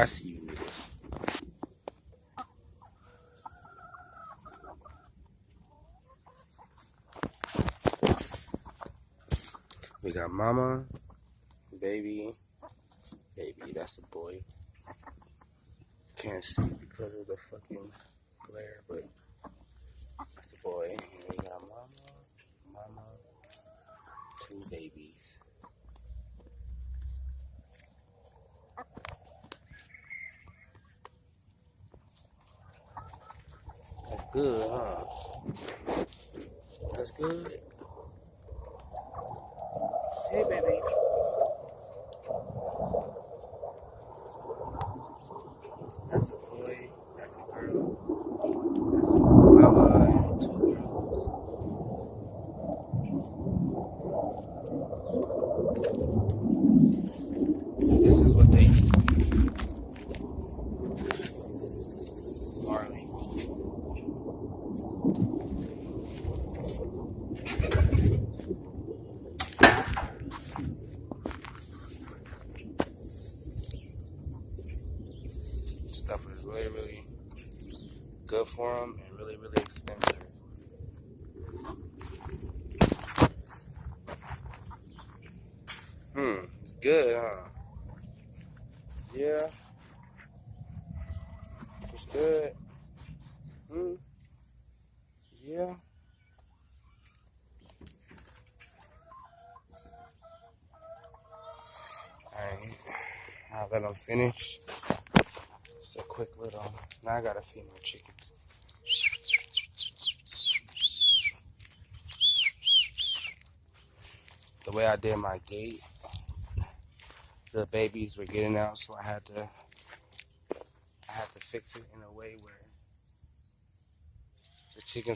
see you niggas. We got mama, baby, that's a boy. Can't see because of the fucking glare, but that's a boy. And we got mama, 2 babies. That's good, huh? That's good. Hey, baby. That's a boy. That's a girl. That's a mama and 2 girls. This is what they eat. Barley. Stuff is really, really good for them and really, really expensive. It's good, huh? Yeah. It's good. Yeah. Alright. I'll let them finish. It's a quick little. Now I gotta feed my chickens. The way I did my gate, the babies were getting out, so I had to fix it in a way where